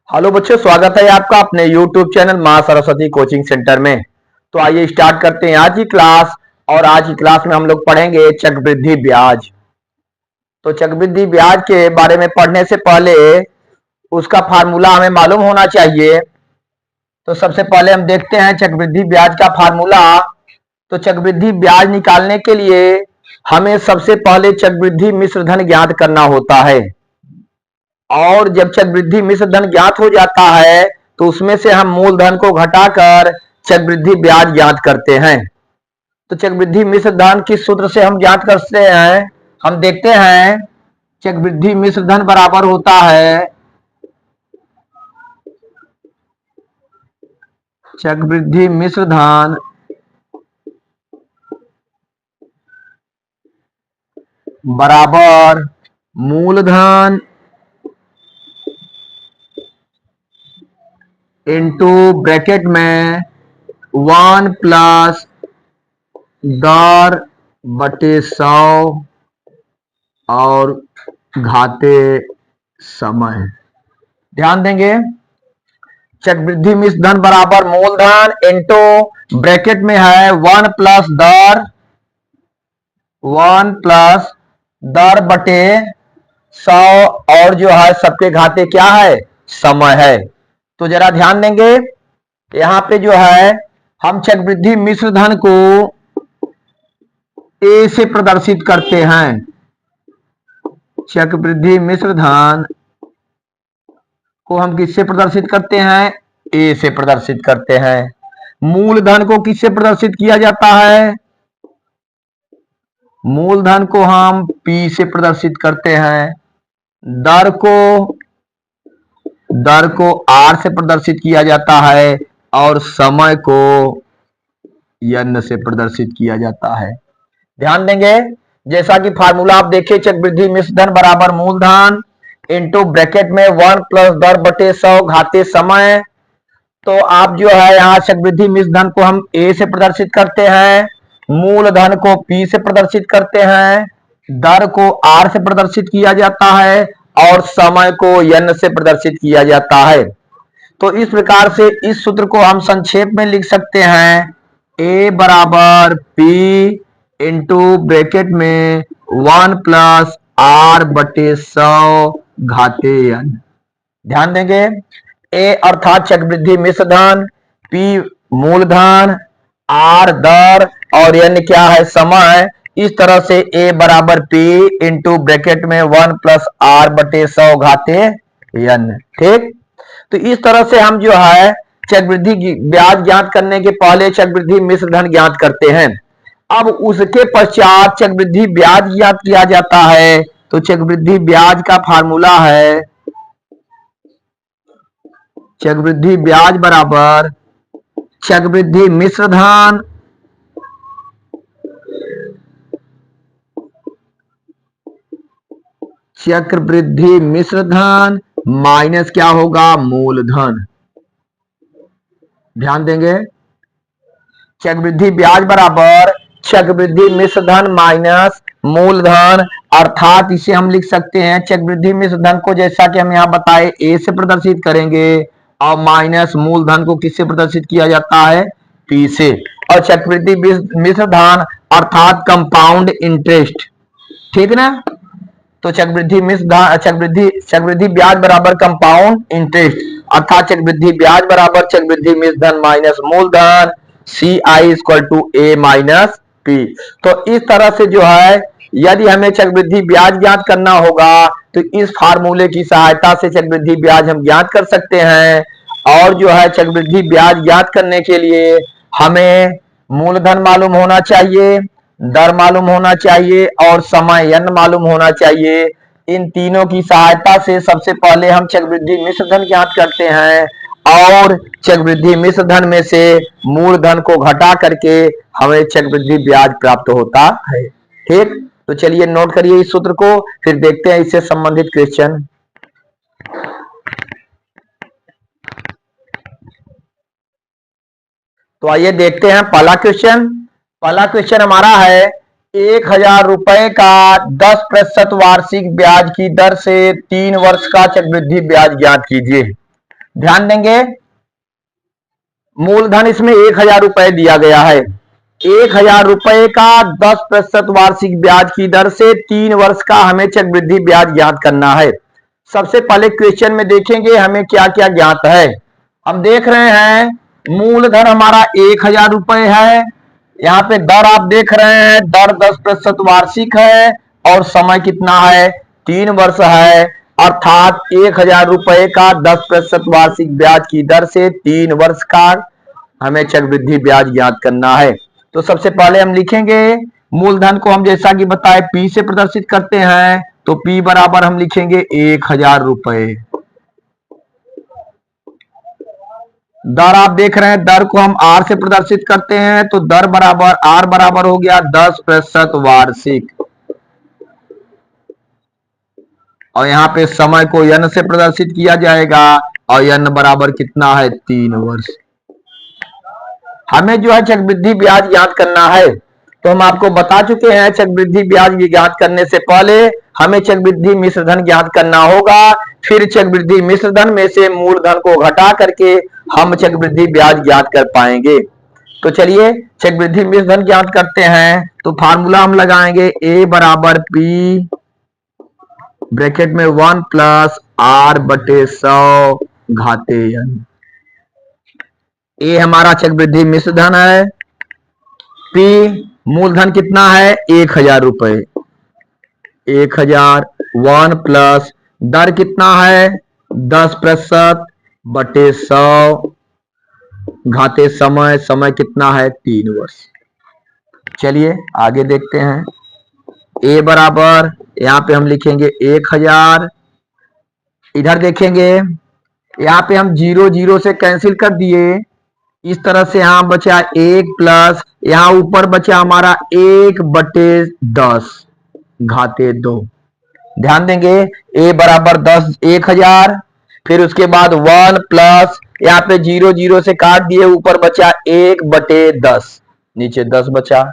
Hello बच्चों, स्वागत है आपका अपने YouTube चैनल मां सरस्वती कोचिंग सेंटर में। तो आइए स्टार्ट करते हैं आज की क्लास। और आज की क्लास में हम लोग पढ़ेंगे चक्रवृद्धि ब्याज। तो चक्रवृद्धि ब्याज के बारे में पढ़ने से पहले उसका फार्मूला हमें मालूम होना चाहिए। तो सबसे पहले हम देखते हैं चक्रवृद्धि ब्याज का फार्मूला। तो चक्रवृद्धि ब्याज निकालने के लिए हमें सबसे पहले चक्रवृद्धि मिश्र धन ज्ञात करना होता है। और जब चक्रवृद्धि मिश्र धन ज्ञात हो जाता है तो उसमें से हम मूलधन को घटाकर चक्रवृद्धि ब्याज ज्ञात करते हैं। तो चक्रवृद्धि मिश्र धन किस सूत्र से हम ज्ञात करते हैं, हम देखते हैं। चक्रवृद्धि मिश्र धन बराबर होता है चक्रवृद्धि मिश्र धन बराबर मूलधन इनटू ब्रैकेट में 1 प्लस दर बटे 100 और घाते समय। ध्यान देंगे, चक्रवृद्धि मिश्र धन बराबर मूलधन इनटू ब्रैकेट में है 1 प्लस दर बटे 100 और जो है सबके घाते क्या है, समय है। तो जरा ध्यान देंगे, यहां पे जो है हम चक्रवृद्धि मिश्र धन को ए से प्रदर्शित करते हैं। चक्रवृद्धि मिश्र धन को हम किससे प्रदर्शित करते हैं, ए से प्रदर्शित करते हैं। मूलधन को किससे प्रदर्शित किया जाता है, मूलधन को हम पी से प्रदर्शित करते हैं। दर को आर से प्रदर्शित किया जाता है और समय को एन से प्रदर्शित किया जाता है। ध्यान देंगे, जैसा कि फार्मूला आप देखिए, चक्रवृद्धि मिश्र धन बराबर मूलधन इनटू ब्रैकेट में 1 प्लस दर बटे 100 घाते समय। तो आप जो है यहाँ चक्रवृद्धि मिश्र धन को हम ए से प्रदर्शित करते हैं, मूलधन को पी से प्रदर्शित करते हैं, दर को आर से प्रदर्शित किया जाता है और समय को एन से प्रदर्शित किया जाता है। तो इस प्रकार से इस सूत्र को हम संक्षेप में लिख सकते हैं, ए बराबर पी इंटू ब्रैकेट में 1 प्लस आर बटे 100 घाते एन। ध्यान देंगे, ए अर्थात चक्रवृद्धि मिश्र धन, पी मूलधन, आर दर और एन क्या है, समय। इस तरह से ए बराबर पी इंटू ब्रैकेट में 1 प्लस आर बटे 100 घाते एन। ठीक, तो इस तरह से हम जो है चक्रवृद्धि ब्याज ज्ञात करने के पहले चक्रवृद्धि मिश्र धन ज्ञात करते हैं। अब उसके पश्चात चक्रवृद्धि ब्याज ज्ञात किया जाता है। तो चक्रवृद्धि ब्याज का फार्मूला है चक्रवृद्धि ब्याज बराबर चक्रवृद्धि मिश्र धन माइनस क्या होगा, मूलधन। ध्यान देंगे, चक्रवृद्धि ब्याज बराबर चक्रवृद्धि मिश्र धन माइनस मूलधन, अर्थात इसे हम लिख सकते हैं चक्रवृद्धि मिश्र धन को, जैसा कि हम यहाँ बताए, ए से प्रदर्शित करेंगे और माइनस मूलधन को किससे प्रदर्शित किया जाता है, पी से। और चक्रवृद्धि मिश्र धन अर्थात कंपाउंड इंटरेस्ट, ठीक ना। तो चक्रवृद्धि ब्याज बराबर कंपाउंड इंटरेस्ट, अर्थात चक्रवृद्धि ब्याज बराबर चक्रवृद्धि मिश्र धन माइनस मूलधन, C I equal to A minus P. तो इस तरह से जो है यदि हमें चक्रवृद्धि ब्याज ज्ञात करना होगा तो इस फार्मूले की सहायता से चक्रवृद्धि ब्याज हम ज्ञात कर सकते हैं। और जो है चक्रवृद्धि ब्याज ज्ञात करने के लिए हमें मूलधन मालूम होना चाहिए, दर मालूम होना चाहिए और समय एन मालूम होना चाहिए। इन तीनों की सहायता से सबसे पहले हम चक्रवृद्धि मिश्र धन ज्ञात करते हैं और चक्रवृद्धि मिश्र धन में से मूलधन को घटा करके हमें चक्रवृद्धि ब्याज प्राप्त होता है। ठीक, तो चलिए नोट करिए इस सूत्र को, फिर देखते हैं इससे संबंधित क्वेश्चन। तो आइए देखते हैं पहला क्वेश्चन। पहला क्वेश्चन हमारा है, 1000 रुपए का 10% वार्षिक ब्याज की दर से 3 वर्ष का चक्रवृद्धि ब्याज ज्ञात कीजिए। ध्यान देंगे, मूलधन इसमें 1000 रुपए दिया गया है। 1000 रुपए का 10% वार्षिक ब्याज की दर से 3 वर्ष का हमें चक्रवृद्धि ब्याज ज्ञात करना है। सबसे पहले क्वेश्चन में देखेंगे हमें क्या क्या ज्ञात है। हम देख रहे हैं मूलधन हमारा 1000 रुपए है, यहाँ पे दर आप देख रहे हैं, दर 10% वार्षिक है और समय कितना है, 3 वर्ष है, अर्थात 1000 रुपए का 10% वार्षिक ब्याज की दर से 3 वर्ष का हमें चक्रवृद्धि ब्याज ज्ञात करना है। तो सबसे पहले हम लिखेंगे मूलधन को, हम जैसा कि बताए P से प्रदर्शित करते हैं, तो P बराबर हम लिखेंगे 1000 रुपए। दर आप देख रहे हैं, दर को हम R से प्रदर्शित करते हैं, तो दर बराबर R बराबर हो गया 10% वार्षिक, और यहाँ पे समय को N से प्रदर्शित किया जाएगा, और N बराबर कितना है, 3 वर्ष। हमें जो है चक्रवृद्धि ब्याज ज्ञात करना है, तो हम आपको बता चुके हैं चक्रवृद्धि ब्याज ज्ञात करने से पहले हमें चक्रवृद्धि मिश्रधन ज्ञात करना होगा, फिर चक्रवृद्धि मिश्रधन में से मूलधन को घटा करके हम चक्रवृद्धि ब्याज ज्ञात कर पाएंगे। तो चलिए चक्रवृद्धि मिश्रधन ज्ञात करते हैं। तो फार्मूला हम लगाएंगे A बराबर P ब्रैकेट में 1 प्लस R बटे 100 घाते N। ए हमारा चक्रवृद्धि मिश्रधन है, P मूलधन कितना है, 1000 रुपए, 1000 1 प्लस दर कितना है, 10% बटे 100 घाते समय, समय कितना है, 3 वर्ष। चलिए आगे देखते हैं। ए बराबर यहाँ पे हम लिखेंगे 1000, इधर देखेंगे यहाँ पे हम 0 0 से कैंसिल कर दिए, इस तरह से यहाँ बचा 1 प्लस यहाँ ऊपर बचा हमारा 1 बटे 10 घाते 2। ध्यान देंगे A बराबर 1000, फिर उसके बाद 1 प्लस यहाँ पे 0 0 से काट दिए, ऊपर बचा 1 बटे 10, नीचे 10 बचा।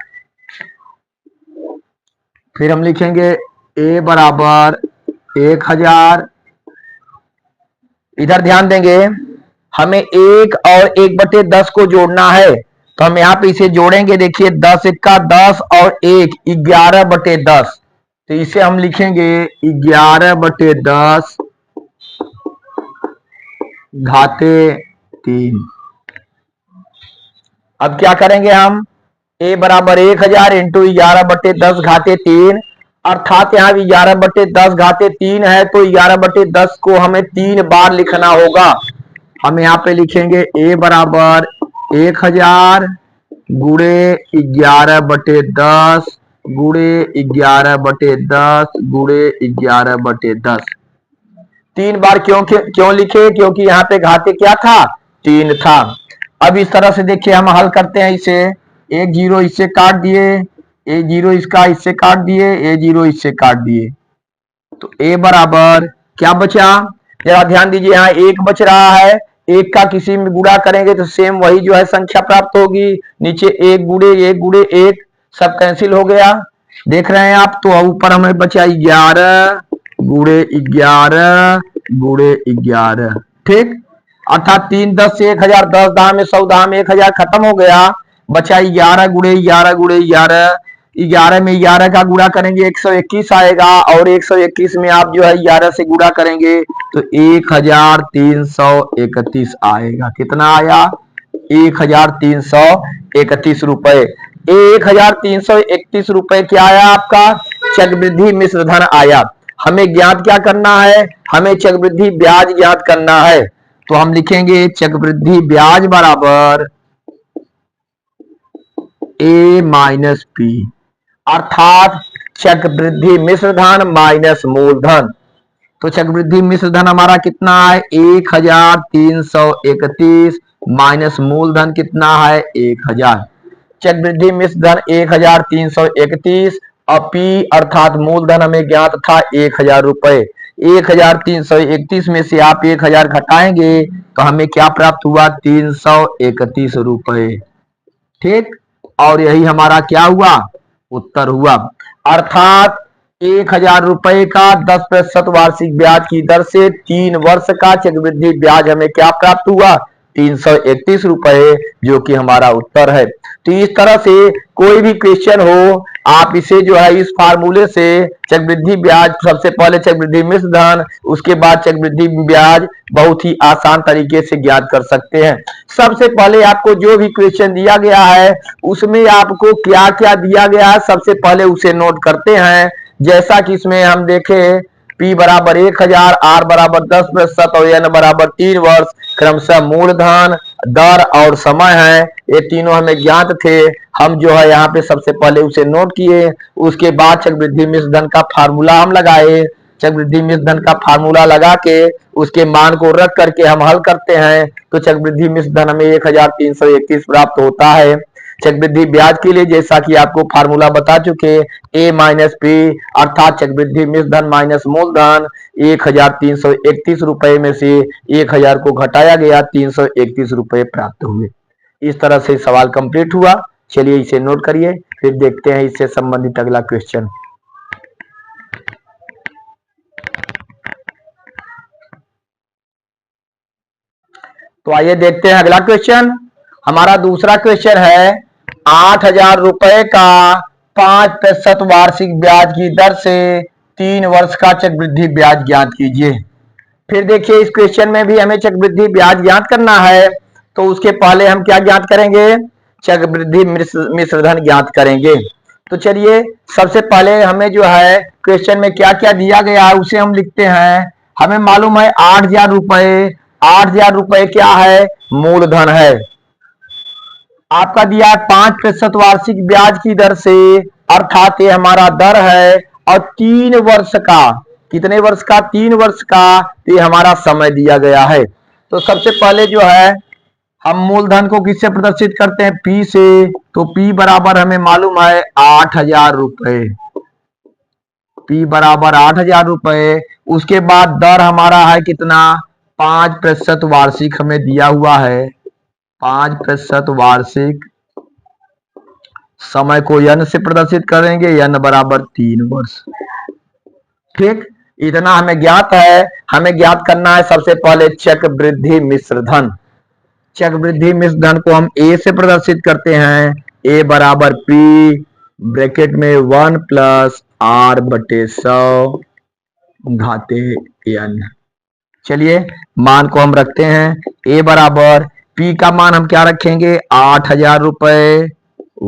फिर हम लिखेंगे A बराबर 1000, इधर ध्यान देंगे हमें 1 और 1 बटे 10 को जोड़ना है, तो हम यहाँ पे इसे जोड़ेंगे। देखिए 10 1 10 और 1 11 बटे 10, तो इसे हम लिखेंगे 11 बटे 10 घाते 3। अब क्या करेंगे हम, A बराबर 1000 इंटू 11 बटे 10 घाते 3, अर्थात यहाँ 11 बटे 10 घाते 3 है, तो 11 बटे 10 को हमें 3 बार लिखना होगा। हम यहाँ पे लिखेंगे A बराबर 1000 गुणे 11 बटे 10 गुणे 11 बटे 10 गुणे 11 बटे 10। 3 बार क्यों लिखे, क्योंकि यहाँ पे घाते क्या था, 3 था। अब इस तरह से देखिए हम हल करते हैं इसे, 1 0 इससे काट दिए, 1 0 इसका इससे काट दिए, 1 0 इससे काट दिए, तो A बराबर क्या बचा, जरा ध्यान दीजिए, यहाँ 1 बच रहा है, 1 का किसी में गुणा करेंगे तो सेम वही जो है संख्या प्राप्त होगी, नीचे 1 गुणे 1 गुणे 1 सब कैंसिल हो गया, देख रहे हैं आप। तो ऊपर हमें बचा 11 गुणे 11 गुणे 11, ठीक, अर्थात 3 10 से 1000, 10 दाम में 100 दाम 1000 खत्म हो गया, बचा 11 गुणे 11 गुणे 11, 11 में 11 का गुणा करेंगे 121 आएगा, और 121 में आप जो है 11 से गुणा करेंगे तो 1331 आएगा। कितना आया, 1331 रुपए। 1331 रुपए क्या आया आपका, चक्रवृद्धि मिश्रधन आया। हमें ज्ञात क्या करना है, हमें चक्रवृद्धि ब्याज ज्ञात करना है, तो हम लिखेंगे चक्रवृद्धि ब्याज बराबर A माइनस P, अर्थात चक्रवृद्धि मिश्रधन माइनस मूलधन। तो चक्रवृद्धि मिश्रधन हमारा कितना है, 1331 माइनस मूलधन कितना है, 1000। चक्रवृद्धि मिश्रधन 1331 और P अर्थात मूलधन हमें ज्ञात था 1000 रुपए। 1331 में से आप 1000 घटाएंगे तो हमें क्या प्राप्त हुआ, 331 रुपए, ठीक, और यही हमारा क्या हुआ, उत्तर हुआ। अर्थात 1000 रुपए का 10% वार्षिक ब्याज की दर से 3 वर्ष का चक्रवृद्धि ब्याज हमें क्या प्राप्त हुआ? 331 रुपए, जो कि हमारा उत्तर है। तो इस तरह से कोई भी क्वेश्चन हो, आप इसे जो है इस फार्मूले से चक्रवृद्धि ब्याज, सबसे पहले चक्रवृद्धि मिश्र धन, उसके बाद चक्रवृद्धि ब्याज बहुत ही आसान तरीके से ज्ञात कर सकते हैं। सबसे पहले आपको जो भी क्वेश्चन दिया गया है उसमें आपको क्या क्या दिया गया है, सबसे पहले उसे नोट करते हैं। जैसा कि इसमें हम देखें, P बराबर 1000, R बराबर 10% और N बराबर 3 वर्ष, क्रमशः मूलधन, दर और समय है, ये तीनों हमें ज्ञात थे। हम जो है यहाँ पे सबसे पहले उसे नोट किए, उसके बाद चक्रवृद्धि मिश्र धन का फार्मूला हम लगाए। चक्रवृद्धि मिश्र धन का फार्मूला लगा के उसके मान को रख करके हम हल करते हैं, तो चक्रवृद्धि मिश्र धन हमें 1321 प्राप्त होता है। चक्रवृद्धि ब्याज के लिए जैसा कि आपको फार्मूला बता चुके, ए माइनस पी, अर्थात चक्रवृद्धि मिश्र धन माइनस मूलधन। 1331 रुपए में से 1000 को घटाया गया, 331 रुपए प्राप्त हुए। इस तरह से सवाल कंप्लीट हुआ। चलिए इसे नोट करिए, फिर देखते हैं इससे संबंधित अगला क्वेश्चन। तो आइए देखते हैं अगला क्वेश्चन। हमारा दूसरा क्वेश्चन है, 8000 रुपए का 5% वार्षिक ब्याज की दर से 3 वर्ष का चक्रवृद्धि ब्याज ज्ञात कीजिए। फिर देखिए इस क्वेश्चन में भी हमें चक्रवृद्धि ब्याज ज्ञात करना है, तो उसके पहले हम क्या ज्ञात करेंगे? चक्रवृद्धि मिश्र धन ज्ञात करेंगे। तो चलिए सबसे पहले हमें जो है क्वेश्चन में क्या क्या दिया गया है उसे हम लिखते हैं। हमें मालूम है 8000 रुपए, 8000 रुपए क्या है? मूलधन है। आपका दिया है 5% वार्षिक ब्याज की दर से, अर्थात ये हमारा दर है, और 3 वर्ष का, कितने वर्ष का? 3 वर्ष का, ये हमारा समय दिया गया है। तो सबसे पहले जो है हम मूलधन को किससे प्रदर्शित करते हैं? P से। तो P बराबर हमें मालूम है 8000 रुपए, P बराबर 8000 रुपए। उसके बाद दर हमारा है कितना? 5% वार्षिक हमें दिया हुआ है, 5% वार्षिक। समय को n से प्रदर्शित करेंगे, n बराबर 3 वर्ष। ठीक, इतना हमें ज्ञात है। हमें ज्ञात करना है सबसे पहले चक्रवृद्धि मिश्र धन। चक्रवृद्धि मिश्र धन को हम A से प्रदर्शित करते हैं, A बराबर P ब्रैकेट में 1 प्लस R बटे 100 घाते n। चलिए मान को हम रखते हैं, A बराबर P का मान हम क्या रखेंगे? 8000 रुपए,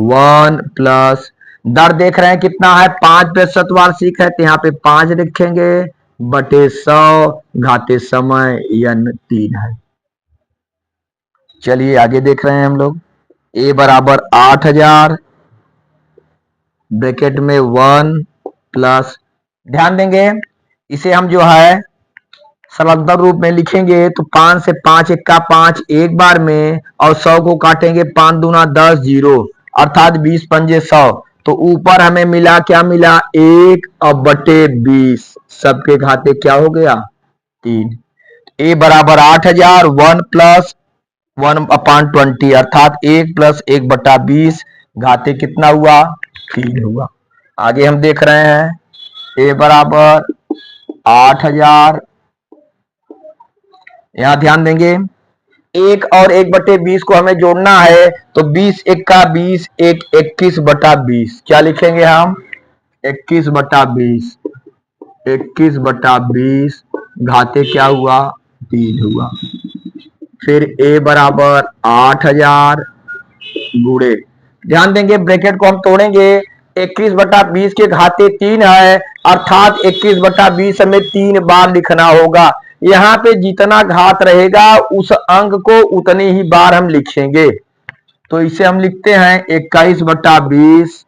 1 प्लस दर देख रहे हैं कितना है? 5% वार्षिक है, तो यहाँ पे 5 लिखेंगे, बटे 100 घाते समय n 3 है। चलिए आगे देख रहे हैं हम लोग। A बराबर 8000 ब्रैकेट में 1 प्लस, ध्यान देंगे इसे हम जो है सरलतम रूप में लिखेंगे, तो 5 से 5 एक्का 5 एक बार में, और 100 को काटेंगे 5 दूना 10 जीरो, अर्थात 20 पंजे 100। तो ऊपर हमें मिला, क्या मिला? 1 और बटे 20, सबके घाते क्या हो गया? 3। A बराबर 8000, 1 प्लस 1/20, अर्थात 1 प्लस 1 बटा 20 घाते कितना हुआ? 3 हुआ। आगे हम देख रहे हैं A बराबर 8000, यहां ध्यान देंगे 1 और 1/20 को हमें जोड़ना है, तो 20 एक्का 20, 1 21 बटा 20, क्या लिखेंगे हम? 21 बटा 20, 21 बटा 20 घाते क्या हुआ? 3 हुआ। फिर A बराबर 8000 गुणे, ध्यान देंगे ब्रैकेट को हम तोड़ेंगे, 21 बटा 20 के घाते 3 है, अर्थात 21 बटा 20 हमें 3 बार लिखना होगा। यहाँ पे जितना घात रहेगा उस अंक को उतनी ही बार हम लिखेंगे। तो इसे हम लिखते हैं 21 बटा 20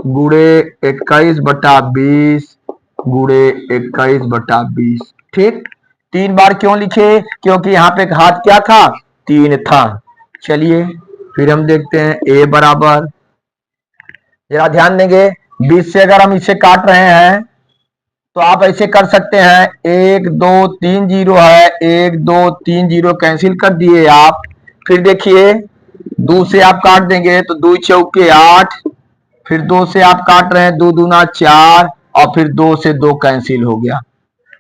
गुणे 21 बटा 20 गुणे 21 बटा 20। ठीक, 3 बार क्यों लिखे? क्योंकि यहाँ पे घात क्या था? 3 था। चलिए फिर हम देखते हैं A बराबर, जरा ध्यान देंगे 20 से अगर हम इसे काट रहे हैं तो आप ऐसे कर सकते हैं, 1 2 3 जीरो है, 1 2 3 जीरो कैंसिल कर दिए आप। फिर देखिए 2 से आप काट देंगे तो 2 चौके 8, फिर 2 से आप काट रहे हैं, 2 दूना 4 और फिर 2 से 2 कैंसिल हो गया।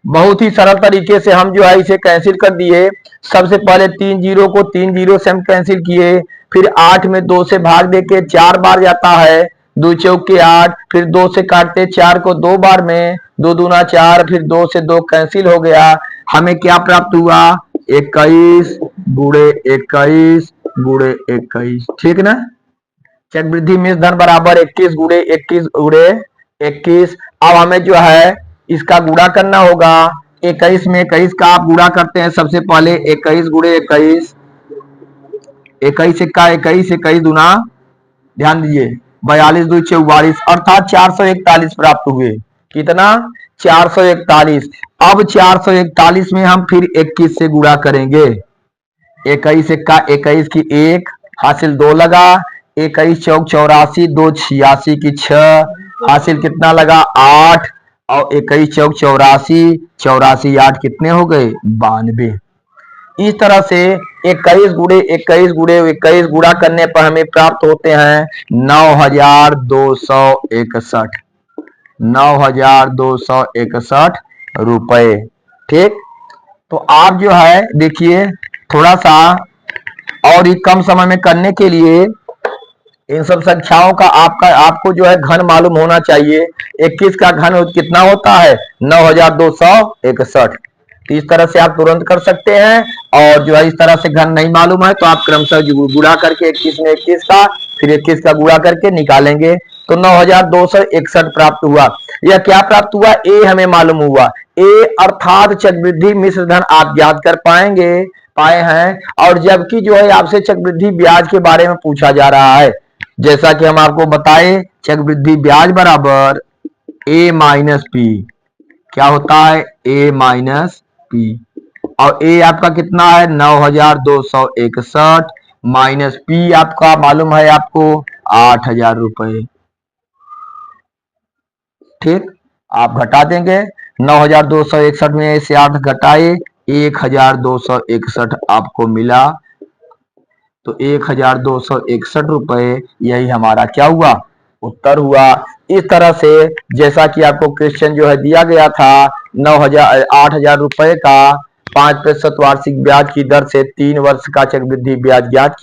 बहुत ही सरल तरीके से हम जो है इसे कैंसिल कर दिए। सबसे पहले 3 जीरो को 3 जीरो से हम कैंसिल किए, फिर 8 में 2 से भाग देके 4 बार जाता है, 2 चौके 8, फिर 2 से काटते 4 को 2 बार में, 2 दूना 4, फिर 2 से 2 कैंसिल हो गया। हमें क्या प्राप्त हुआ? 21 गुणे 21 गुणे 21, ठीक ना। चक्रवृद्धि मिश्र धन बराबर 21 गुणे 21 गुणे 21। अब हमें जो है इसका गुणा करना होगा। 21 में 21 का आप गुणा करते हैं। सबसे पहले 21 गुणे 21, 21 इक्का 21, 21 दूना, ध्यान दीजिए 42 दो 44, अर्थात 441 प्राप्त हुए। कितना? 441। अब 441 में हम फिर 21 से गुणा करेंगे। 21 इक्का 21 की 1, हासिल 2 लगा, 21 चौक 84, 2 86 की 6, हासिल कितना लगा? 8, और 21 चौक 84, 84 8 कितने हो गए? 92। इस तरह से 21 गुणे 21 गुणे 21 गुणा करने पर हमें प्राप्त होते हैं 9261, 9261 रुपए। ठीक, तो आप जो है देखिए थोड़ा सा और ही कम समय में करने के लिए इन सब संख्याओं का आपको जो है घन मालूम होना चाहिए। 21 का घन कितना होता है? 9261। तो इस तरह से आप तुरंत कर सकते हैं। और जो है इस तरह से घन नहीं मालूम है तो आप क्रमशः गुणा करके 21 में 21 का, फिर 21 का गुणा करके निकालेंगे तो 9261 प्राप्त हुआ। यह क्या प्राप्त हुआ? ए हमें मालूम हुआ। ए अर्थात चक्रवृद्धि मिश्र धन आप ज्ञात कर पाए हैं। और जबकि जो है आपसे चक्रवृद्धि ब्याज के बारे में पूछा जा रहा है, जैसा कि हम आपको बताए चक्रवृद्धि ब्याज बराबर ए माइनस पी। क्या होता है? ए माइनस पी। और ए आपका कितना है? 9261 माइनस पी आपका मालूम है आपको 8000 रुपए। ठीक, आप घटा देंगे 9261 में से 8 घटाए 1261 आपको मिला। तो 1261 रुपए यही हमारा क्या हुआ? उत्तर हुआ। इस तरह से जैसा कि आपको क्वेश्चन जो है दिया गया था 8000 रुपए का 5% वार्षिक ब्याज की दर से 3 वर्ष का चक्रवृद्धि ब्याज ज्ञात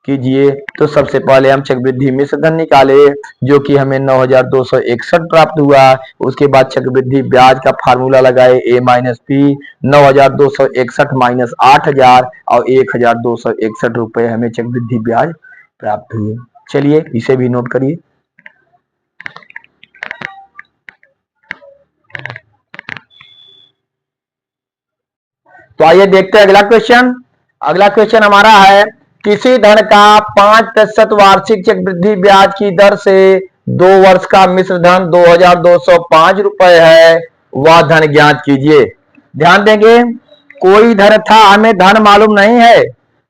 कीजिए। तो सबसे पहले हम चक्रवृद्धि मिश्र धन निकाले जो कि हमें 9261 प्राप्त हुआ। उसके बाद चक्रवृद्धि ब्याज का फार्मूला लगाए ए माइनस पी, 9261 माइनस 8000 और 1261 रुपए हमें चक्रवृद्धि ब्याज प्राप्त हुए। चलिए इसे भी नोट करिए। तो आइए देखते हैं अगला क्वेश्चन। अगला क्वेश्चन हमारा है किसी धन का 5% वार्षिक चक्रवृद्धि ब्याज की दर से 2 वर्ष का मिश्र धन 2205 रुपए है, वह धन ज्ञात कीजिए। ध्यान देंगे कोई धन था, हमें धन मालूम नहीं है,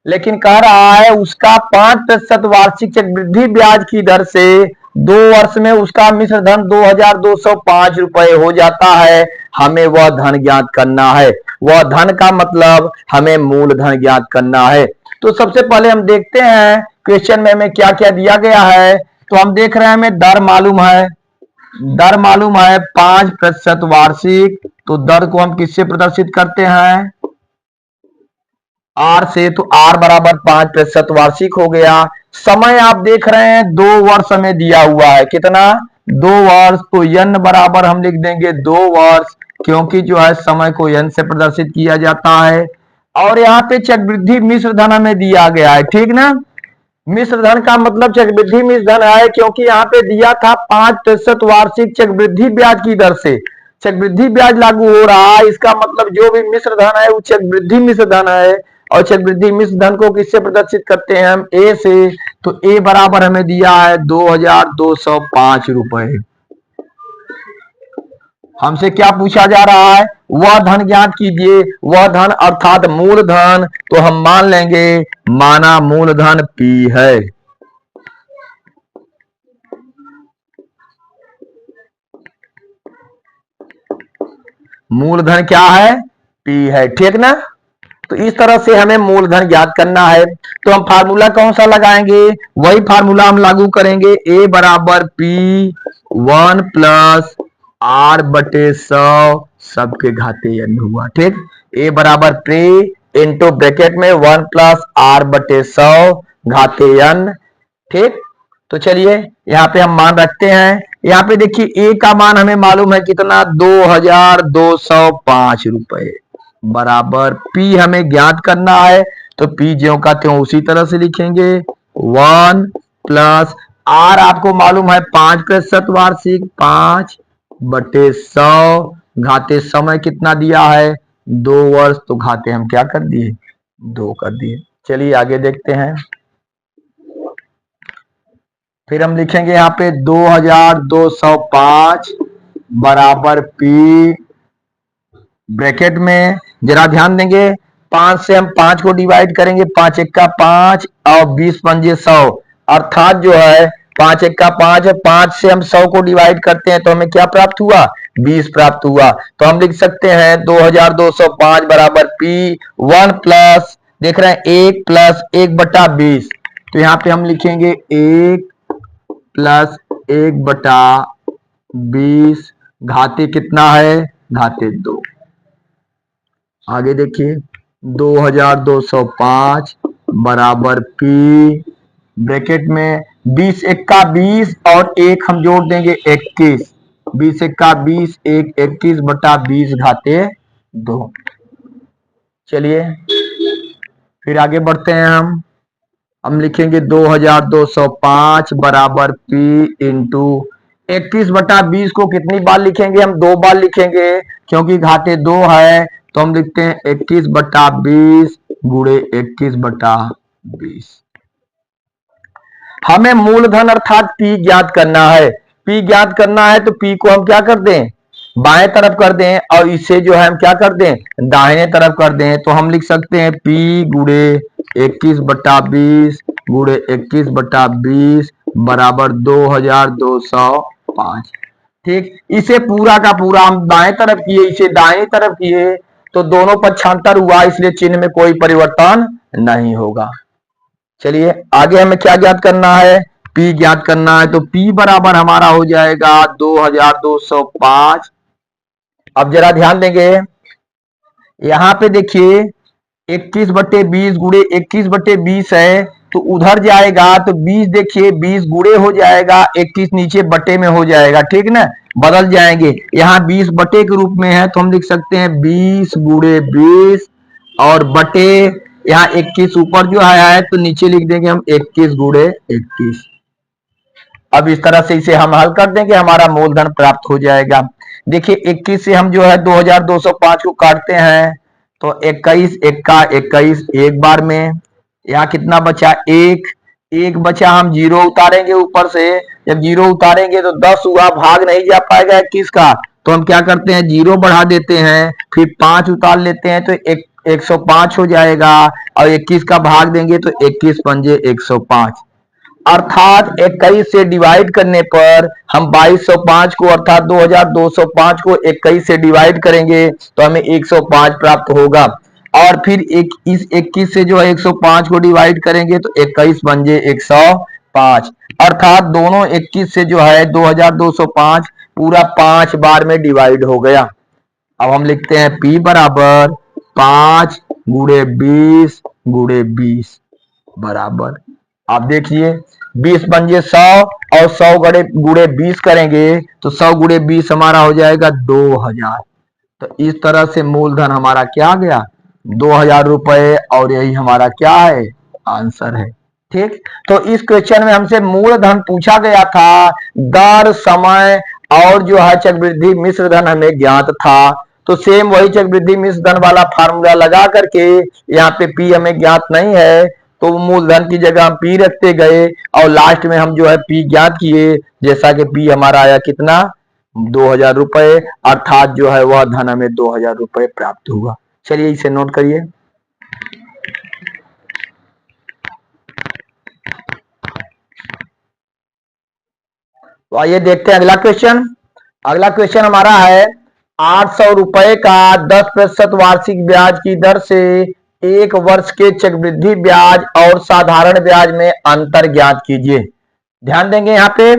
लेकिन कह रहा है उसका 5% वार्षिक चक्रवृद्धि ब्याज की दर से 2 वर्ष में उसका मिश्र धन 2205 रुपए हो जाता है। हमें वह धन ज्ञात करना है। वह धन का मतलब हमें मूल धन ज्ञात करना है। तो सबसे पहले हम देखते हैं क्वेश्चन में हमें क्या क्या दिया गया है। तो हम देख रहे हैं हमें दर मालूम है, दर मालूम है 5% वार्षिक। तो दर को हम किससे प्रदर्शित करते हैं? आर से। तो आर बराबर 5% वार्षिक हो गया। समय आप देख रहे हैं 2 वर्ष हमें दिया हुआ है। कितना? 2 वर्ष। तो यन बराबर हम लिख देंगे 2 वर्ष, क्योंकि जो है समय को यन से प्रदर्शित किया जाता है। और यहाँ पे चक्रवृद्धि मिश्र धन हमें दिया गया है, ठीक ना। मिश्र धन का मतलब चक्रवृद्धि मिश्र धन है, क्योंकि यहाँ पे दिया था 5% वार्षिक चक्रवृद्धि ब्याज की दर से चक्रवृद्धि ब्याज लागू हो रहा है। इसका मतलब जो भी मिश्र धन है वो चक्रवृद्धि मिश्र धन है। और चक्रवृद्धि मिश्र धन को किससे प्रदर्शित करते हैं हम? ए से। तो ए बराबर हमें दिया है 2205 रुपए। हमसे क्या पूछा जा रहा है? वह धन ज्ञात कीजिए। वह धन अर्थात मूल धन। तो हम मान लेंगे, माना मूल धन पी है। मूलधन क्या है? पी है, ठीक ना। तो इस तरह से हमें मूलधन ज्ञात करना है। तो हम फार्मूला कौन सा लगाएंगे, वही फार्मूला हम लागू करेंगे, ए बराबर P1 प्लस R बटे 100 सबके घाते n हुआ। ठीक, ए बराबर P इंटू ब्रैकेट में 1 प्लस R बटे 100 घाते n। ठीक, तो चलिए यहाँ पे हम मान रखते हैं। यहाँ पे देखिए ए का मान हमें मालूम है कितना, 2205 रुपए बराबर पी हमें ज्ञात करना है। तो पी ज्यों का त्यों उसी तरह से लिखेंगे, 1 प्लस आर आपको मालूम है 5% वार्षिक, 5 बटे 100 घाते समय कितना दिया है 2 वर्ष, तो घाते हम क्या कर दिए 2 कर दिए। चलिए आगे देखते हैं। फिर हम लिखेंगे यहाँ पे 2205 बराबर पी ब्रैकेट में, जरा ध्यान देंगे 5 से हम 5 को डिवाइड करेंगे, 5 एक्का 5 और 20 पंजे 100, अर्थात जो है 5 एक्का 5 है, 5 से हम 100 को डिवाइड करते हैं तो हमें क्या प्राप्त हुआ 20 प्राप्त हुआ। तो हम लिख सकते हैं 2205 बराबर पी 1 प्लस, देख रहे हैं 1 प्लस 1 बटा 20, तो यहाँ पे हम लिखेंगे 1 प्लस 1 बटा 20 घाते कितना है घाते 2। आगे देखिए 2205 बराबर पी ब्रैकेट में 20 एक्का 20 और 1 हम जोड़ देंगे 21, 20 एक्का 20 1 21 बटा 20 घाते 2। चलिए फिर आगे बढ़ते हैं। हम लिखेंगे 2205 बराबर पी इंटू 21 बटा 20 को कितनी बार लिखेंगे, हम 2 बार लिखेंगे क्योंकि घाते 2 है, तो हम लिखते हैं 21 बटा 20 गुणे 21 बटा 20। हमें मूलधन अर्थात पी ज्ञात करना है। पी ज्ञात करना है तो पी को हम क्या कर दें बाएं तरफ कर दें और इसे जो है हम क्या कर दें दाहिने तरफ कर दें। तो हम लिख सकते हैं पी गुणे 21 बटा 20 गुणे 21 बटा 20 बराबर 2205। ठीक, इसे पूरा का पूरा हम बाएं तरफ किए, इसे दाएं तरफ किए तो दोनों पक्षांतर हुआ, इसलिए चिन्ह में कोई परिवर्तन नहीं होगा। चलिए आगे हमें क्या ज्ञात करना है, P ज्ञात करना है। तो P बराबर हमारा हो जाएगा 2205। अब जरा ध्यान देंगे यहां पे देखिए 21 बटे 20 गुणे 21 बटे 20 है, तो उधर जाएगा तो 20 देखिए 20 गुणे हो जाएगा, 21 नीचे बटे में हो जाएगा, ठीक ना, बदल जाएंगे। यहाँ 20 बटे के रूप में है तो हम लिख सकते हैं 20 गुणे 20 और बटे यहाँ 21 ऊपर जो आया है तो नीचे लिख देंगे हम 21 गुणे 21। अब इस तरह से इसे हम हल कर देंगे, हमारा मूलधन प्राप्त हो जाएगा। देखिए 21 से हम जो है 2205 को काटते हैं तो 21 एक्का 21 एक बार में, यहाँ कितना बचा एक बचा, हम 0 उतारेंगे ऊपर से, जब 0 उतारेंगे तो 10 हुआ, भाग नहीं जा पाएगा 21 का, तो हम क्या करते हैं 0 बढ़ा देते हैं, फिर 5 उतार लेते हैं तो 105 हो जाएगा और 21 का भाग देंगे तो 21 पंजे 105, अर्थात 21 से डिवाइड करने पर हम 2205 को अर्थात 2205 को 21 से डिवाइड करेंगे तो हमें 105 प्राप्त होगा, और फिर इस 21 से जो है 105 को डिवाइड करेंगे तो 21 पंजे 105, अर्थात दोनों 21 से जो है 2205 पूरा 5 बार में डिवाइड हो गया। अब हम लिखते हैं P बराबर 5 गुणे 20 गुणे 20 बराबर, आप देखिए 20 पंजे 100 और 100 गुणे 20 करेंगे तो 100 गुणे 20 हमारा हो जाएगा 2000। तो इस तरह से मूलधन हमारा क्या आ गया 2000 रुपए, और यही हमारा क्या है आंसर है। ठीक, तो इस क्वेश्चन में हमसे मूलधन पूछा गया था, दर समय और जो है चक्रवृद्धि मिश्र धन हमें ज्ञात था, तो सेम वही चक्रवृद्धि मिश्र धन वाला फार्मूला लगा करके यहाँ पे पी हमें ज्ञात नहीं है तो मूलधन की जगह हम पी रखते गए और लास्ट में हम जो है पी ज्ञात किए, जैसा कि पी हमारा आया कितना 2000 रुपए, अर्थात जो है वह धन हमें 2000 रुपए प्राप्त हुआ। चलिए इसे नोट करिए। तो आइए देखते हैं अगला क्वेश्चन। अगला क्वेश्चन हमारा है 800 रुपए का 10% वार्षिक ब्याज की दर से एक वर्ष के चक्रवृद्धि ब्याज और साधारण ब्याज में अंतर ज्ञात कीजिए। ध्यान देंगे यहाँ पे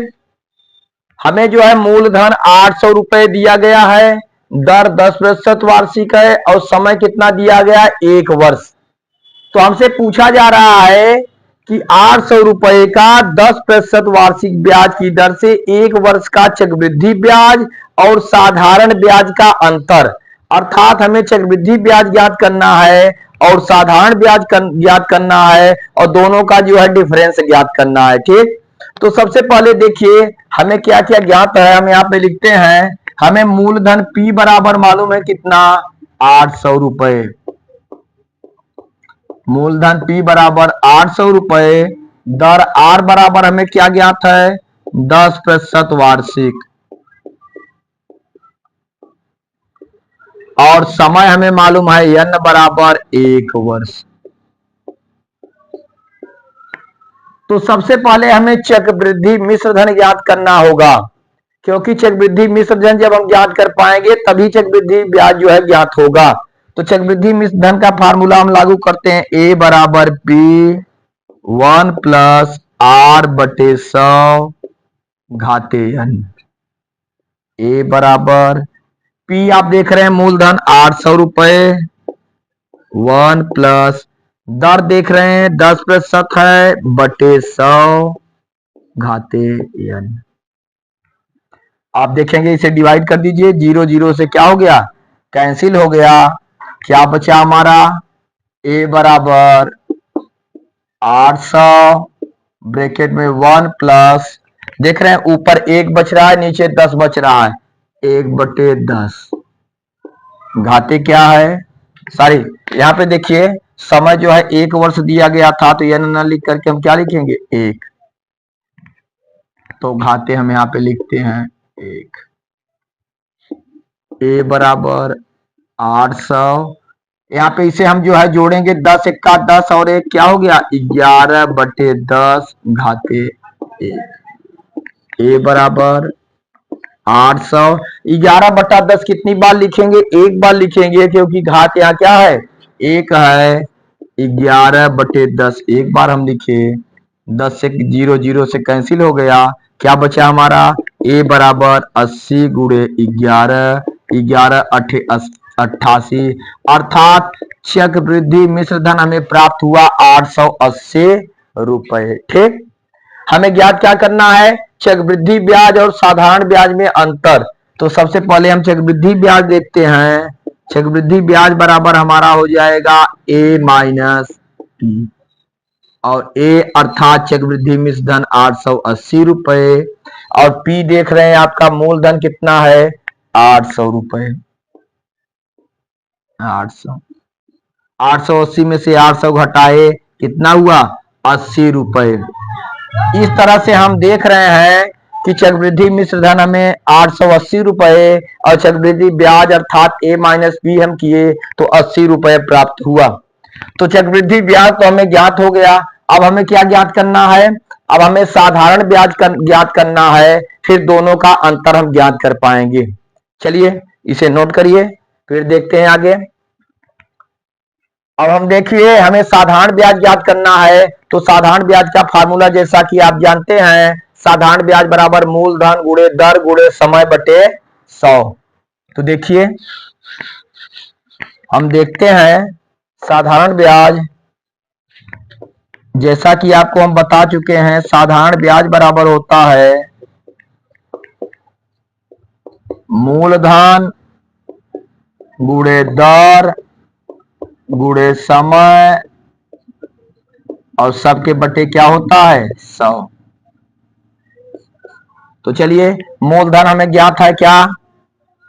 हमें जो है मूलधन 800 रुपए दिया गया है, दर 10% वार्षिक है और समय कितना दिया गया, 1 वर्ष। तो हमसे पूछा जा रहा है कि 800 रुपए का 10% वार्षिक ब्याज की दर से 1 वर्ष का चक्रवृद्धि ब्याज और साधारण ब्याज का अंतर, अर्थात हमें चक्रवृद्धि ब्याज ज्ञात करना है और साधारण ब्याज ज्ञात करना है और दोनों का जो है डिफरेंस ज्ञात करना है। ठीक, तो सबसे पहले देखिए हमें क्या क्या ज्ञात है, हम यहाँ पे लिखते हैं हमें मूलधन P बराबर मालूम है कितना, 800 रुपए। मूलधन P बराबर 800 रुपए, दर R बराबर हमें क्या ज्ञात है, 10% वार्षिक, और समय हमें मालूम है N बराबर 1 वर्ष। तो सबसे पहले हमें चक्रवृद्धि मिश्र धन ज्ञात करना होगा, क्योंकि चक्रवृद्धि मिश्र धन जब हम ज्ञात कर पाएंगे तभी चक्रवृद्धि ब्याज जो है ज्ञात होगा। तो चक्रवृद्धि मिश्र धन का फार्मूला हम लागू करते हैं, A बराबर P 1 प्लस R बटे 100 घाते N। A बराबर P आप देख रहे हैं मूलधन 800 रुपए, 1 प्लस दर देख रहे हैं 10% है बटे 100 घाते N। आप देखेंगे इसे डिवाइड कर दीजिए, 0 0 से क्या हो गया, कैंसिल हो गया। क्या बचा हमारा, A बराबर 800 ब्रैकेट में 1 प्लस देख रहे हैं ऊपर 1 बच रहा है नीचे 10 बच रहा है, 1 बटे 10 घाते क्या है, सॉरी यहाँ पे देखिए समय जो है 1 वर्ष दिया गया था तो यह न लिख करके हम क्या लिखेंगे 1, तो घाते हम यहाँ पे लिखते हैं 1। A बराबर 800, यहाँ पे इसे हम जो है जोड़ेंगे 10 एक्का 10 और 1 क्या हो गया 11 बटे 10 घाते 1। A बराबर 800, 11 बटा 10 कितनी बार लिखेंगे, एक बार लिखेंगे क्योंकि घात यहाँ क्या है 1 है, 11 बटे 10 एक बार हम लिखे, 10 से 0 0 से कैंसिल हो गया। क्या बचा हमारा, A बराबर 80 गुणे 11, 11 अठे 88, अर्थात चक्रवृद्धि मिश्र धन हमें प्राप्त हुआ 880 रुपए। ठीक, हमें ज्ञात क्या करना है, चक्रवृद्धि ब्याज और साधारण ब्याज में अंतर। तो सबसे पहले हम चक्रवृद्धि ब्याज देखते हैं, चक्रवृद्धि ब्याज बराबर हमारा हो जाएगा A माइनस P, और A अर्थात चक्रवृद्धि मिश्र धन 880 रुपए, और P देख रहे हैं आपका मूलधन कितना है 800 रुपए। 880 में से 800 घटाए कितना हुआ 80 रुपए। इस तरह से हम देख रहे हैं कि चक्रवृद्धि मिश्र धन हमें 880 रुपए और चक्रवृद्धि ब्याज अर्थात A माइनस P हम किए तो 80 रुपए प्राप्त हुआ। तो चक्रवृद्धि ब्याज तो हमें ज्ञात हो गया, अब हमें क्या ज्ञात करना है, अब हमें साधारण ब्याज ज्ञात करना है, फिर दोनों का अंतर हम ज्ञात कर पाएंगे। चलिए इसे नोट करिए फिर देखते हैं आगे। अब हम देखिए हमें साधारण ब्याज ज्ञात करना है, तो साधारण ब्याज का फार्मूला जैसा कि आप जानते हैं, साधारण ब्याज बराबर मूलधन गुणे दर गुणे समय बटे 100। तो देखिए हम देखते हैं साधारण ब्याज, जैसा कि आपको हम बता चुके हैं, साधारण ब्याज बराबर होता है मूलधन गुणे दर गुणे समय और सबके बटे क्या होता है 100। तो चलिए मूलधन हमें ज्ञात है क्या,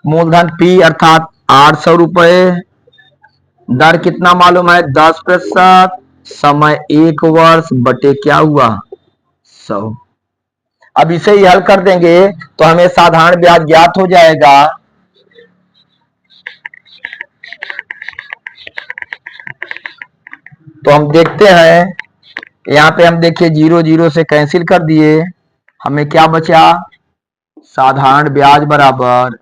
मूलधन P अर्थात 800 रुपए, दर कितना मालूम है 10%, समय 1 वर्ष बटे क्या हुआ 100। अब इसे ही हल कर देंगे तो हमें साधारण ब्याज ज्ञात हो जाएगा। तो हम देखते हैं यहाँ पे हम देखिए 0 0 से कैंसिल कर दिए, हमें क्या बचा, साधारण ब्याज बराबर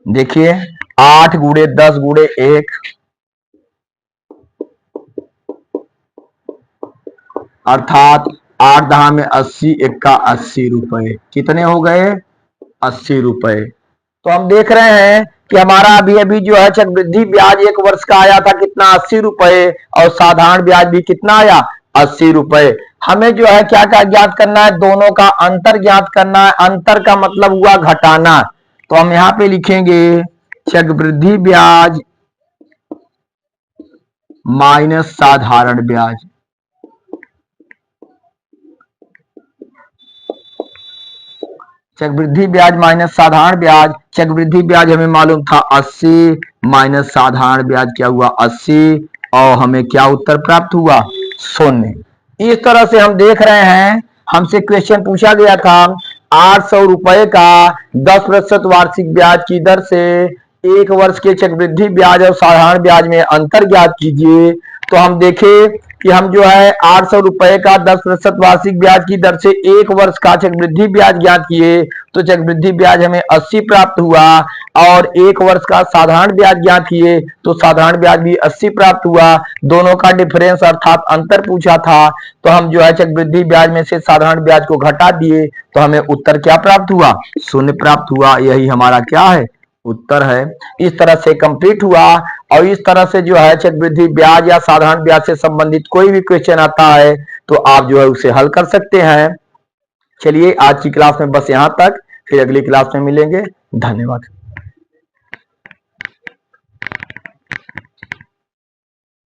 देखिए 8 गुणे 10 गुणे 1 अर्थात 8 दहा में 80, इक्का 80 रुपए। कितने हो गए? 80 रुपए। तो हम देख रहे हैं कि हमारा अभी अभी जो है चक्रवृद्धि ब्याज 1 वर्ष का आया था कितना? 80 रुपए। और साधारण ब्याज भी कितना आया? 80 रुपए। हमें जो है क्या क्या ज्ञात करना है? दोनों का अंतर ज्ञात करना है। अंतर का मतलब हुआ घटाना। तो हम यहां पे लिखेंगे चक्रवृद्धि ब्याज माइनस साधारण ब्याज। चक्रवृद्धि ब्याज माइनस साधारण ब्याज। चक्रवृद्धि ब्याज हमें मालूम था 80 माइनस साधारण ब्याज क्या हुआ? 80। और हमें क्या उत्तर प्राप्त हुआ? 0। इस तरह से हम देख रहे हैं, हमसे क्वेश्चन पूछा गया था 800 रुपए का 10% वार्षिक ब्याज की दर से 1 वर्ष के चक्रवृद्धि ब्याज और साधारण ब्याज में अंतर ज्ञात कीजिए। तो हम देखें कि हम जो है 800 रुपए का 10% वार्षिक ब्याज की दर से 1 वर्ष का चक्रवृद्धि ब्याज ज्ञात किए। तो चक्रवृद्धि ब्याज हमें 80 प्राप्त हुआ। और 1 वर्ष का साधारण ब्याज ज्ञात किए तो साधारण ब्याज भी 80 प्राप्त हुआ। दोनों का डिफरेंस अर्थात अंतर पूछा था। तो हम जो है चक्रवृद्धि ब्याज में से साधारण ब्याज को घटा दिए तो हमें उत्तर क्या प्राप्त हुआ? 0 प्राप्त हुआ। यही हमारा क्या है? उत्तर है। इस तरह से कंप्लीट हुआ। और इस तरह से जो है चक्रवृद्धि ब्याज या साधारण ब्याज से संबंधित कोई भी क्वेश्चन आता है तो आप जो है उसे हल कर सकते हैं। चलिए आज की क्लास में बस यहां तक, फिर अगली क्लास में मिलेंगे। धन्यवाद।